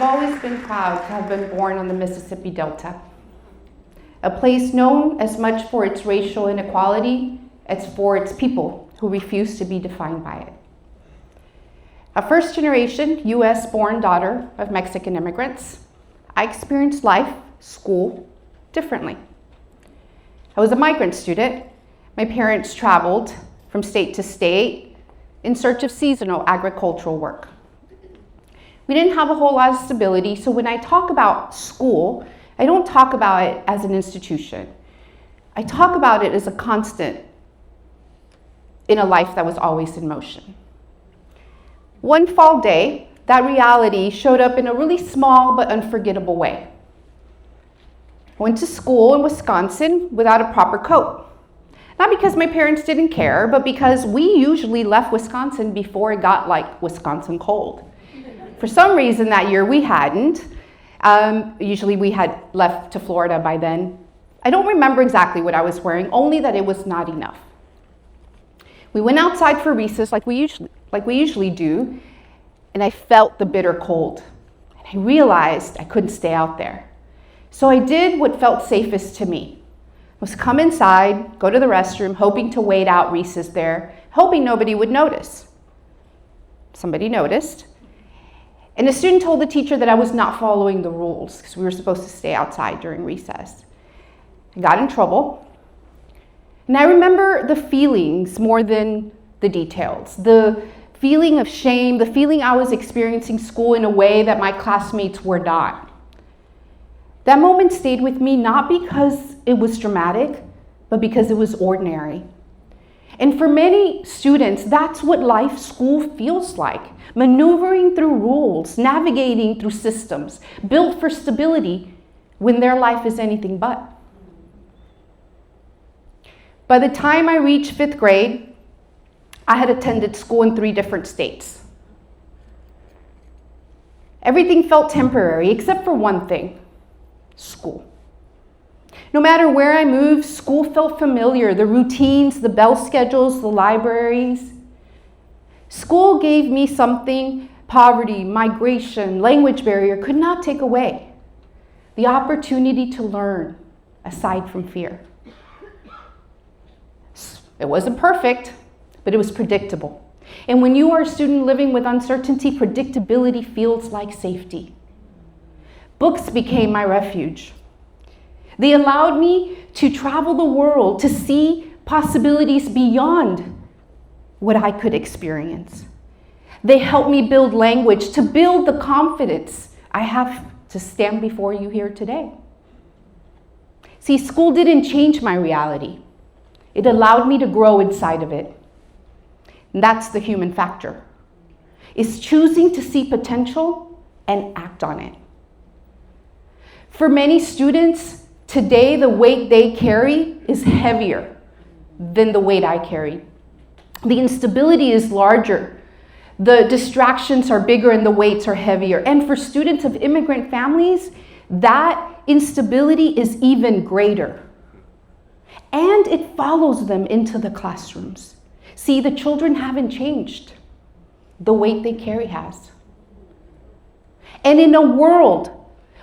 I've always been proud to have been born on the Mississippi Delta, a place known as much for its racial inequality as for its people who refuse to be defined by it. A first-generation US-born daughter of Mexican immigrants, I experienced life, school, differently. I was a migrant student. My parents traveled from state to state in search of seasonal agricultural work. We didn't have a whole lot of stability, so when I talk about school, I don't talk about it as an institution. I talk about it as a constant in a life that was always in motion. One fall day, that reality showed up in a really small but unforgettable way. I went to school in Wisconsin without a proper coat. Not because my parents didn't care, but because we usually left Wisconsin before it got like Wisconsin cold. For some reason that year we hadn't. Usually we had left to Florida by then. I don't remember exactly what I was wearing, only that it was not enough. We went outside for recess like we usually do, and I felt the bitter cold. And I realized I couldn't stay out there. So I did what felt safest to me, was come inside, go to the restroom, hoping to wait out recess there, hoping nobody would notice. Somebody noticed. And the student told the teacher that I was not following the rules because we were supposed to stay outside during recess. I got in trouble. And I remember the feelings more than the details. The feeling of shame, the feeling I was experiencing school in a way that my classmates were not. That moment stayed with me not because it was dramatic, but because it was ordinary. And for many students, that's what life school feels like. Maneuvering through rules, navigating through systems, built for stability when their life is anything but. By the time I reached 5th grade, I had attended school in 3 different states. Everything felt temporary except for one thing: school. No matter where I moved, school felt familiar. The routines, the bell schedules, the libraries. School gave me something poverty, migration, language barrier could not take away: the opportunity to learn aside from fear. It wasn't perfect, but it was predictable. And when you are a student living with uncertainty, predictability feels like safety. Books became my refuge. They allowed me to travel the world, to see possibilities beyond what I could experience. They helped me build language, to build the confidence I have to stand before you here today. See, school didn't change my reality. It allowed me to grow inside of it. And that's the human factor. It's choosing to see potential and act on it. For many students, today the weight they carry is heavier than the weight I carried. The instability is larger. The distractions are bigger and the weights are heavier. And for students of immigrant families, that instability is even greater. And it follows them into the classrooms. See, the children haven't changed. The weight they carry has. And in a world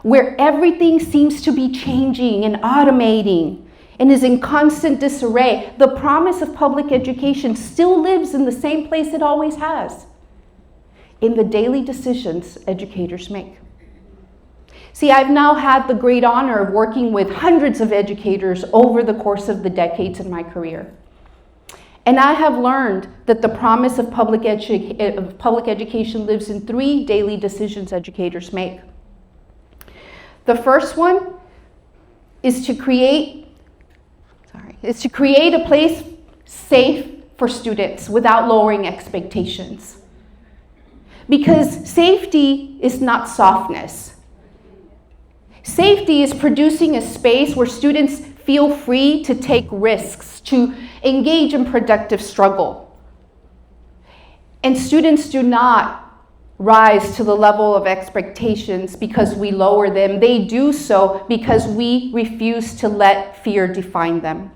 where everything seems to be changing and automating and is in constant disarray, the promise of public education still lives in the same place it always has: in the daily decisions educators make. See, I've now had the great honor of working with hundreds of educators over the course of the decades in my career. And I have learned that the promise of public education lives in 3 daily decisions educators make. The first one is to create a place safe for students without lowering expectations. Because safety is not softness. Safety is producing a space where students feel free to take risks, to engage in productive struggle. And students do not rise to the level of expectations because we lower them. They do so because we refuse to let fear define them.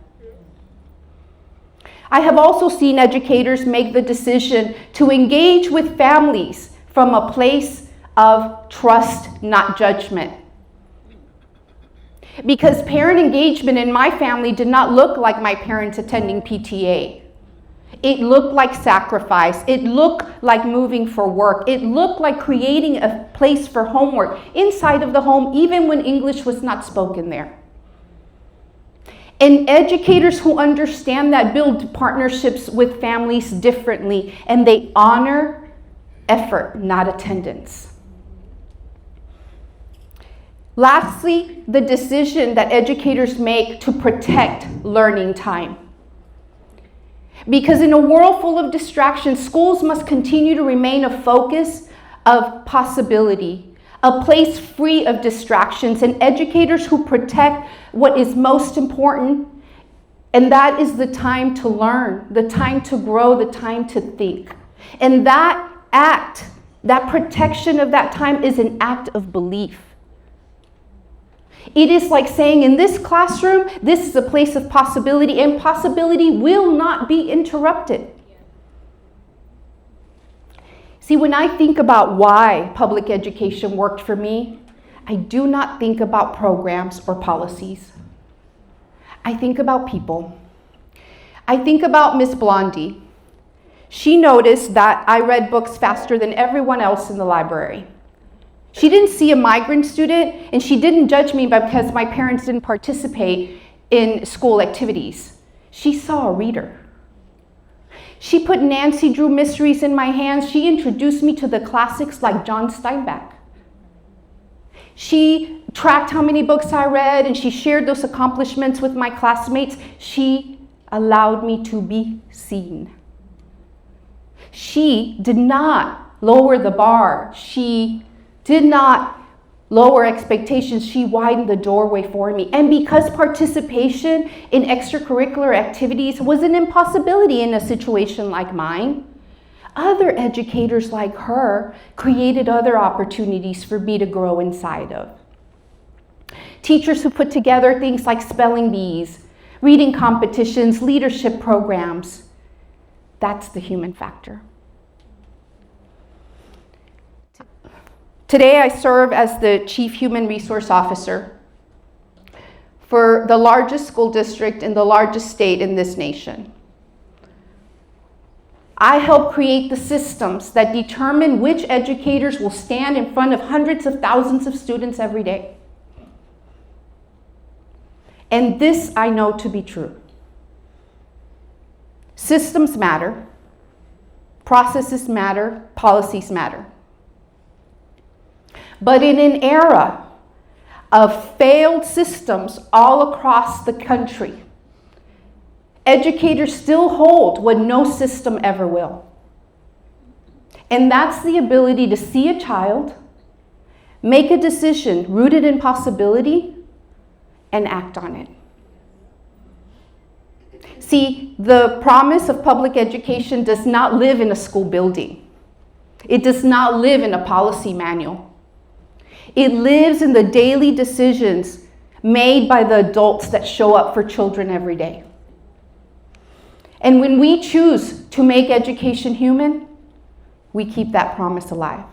I have also seen educators make the decision to engage with families from a place of trust, not judgment. Because parent engagement in my family did not look like my parents attending PTA. It looked like sacrifice. It looked like moving for work. It looked like creating a place for homework inside of the home, even when English was not spoken there. And educators who understand that build partnerships with families differently, and they honor effort, not attendance. Lastly, the decision that educators make to protect learning time. Because in a world full of distractions, schools must continue to remain a focus of possibility, a place free of distractions, and educators who protect what is most important, and that is the time to learn, the time to grow, the time to think. And that act, that protection of that time is an act of belief. It is like saying, in this classroom, this is a place of possibility, and possibility will not be interrupted. See, when I think about why public education worked for me, I do not think about programs or policies. I think about people. I think about Miss Blondie. She noticed that I read books faster than everyone else in the library. She didn't see a migrant student, and she didn't judge me because my parents didn't participate in school activities. She saw a reader. She put Nancy Drew mysteries in my hands. She introduced me to the classics like John Steinbeck. She tracked how many books I read, and she shared those accomplishments with my classmates. She allowed me to be seen. She did not lower the bar. She did not lower expectations. She widened the doorway for me. And because participation in extracurricular activities was an impossibility in a situation like mine, other educators like her created other opportunities for me to grow inside of. Teachers who put together things like spelling bees, reading competitions, leadership programs. That's the human factor. Today, I serve as the Chief Human Resource Officer for the largest school district in the largest state in this nation. I help create the systems that determine which educators will stand in front of hundreds of thousands of students every day. And this I know to be true. Systems matter, processes matter, policies matter. But in an era of failed systems all across the country, educators still hold what no system ever will. And that's the ability to see a child, make a decision rooted in possibility, and act on it. See, the promise of public education does not live in a school building. It does not live in a policy manual. It lives in the daily decisions made by the adults that show up for children every day. And when we choose to make education human, we keep that promise alive.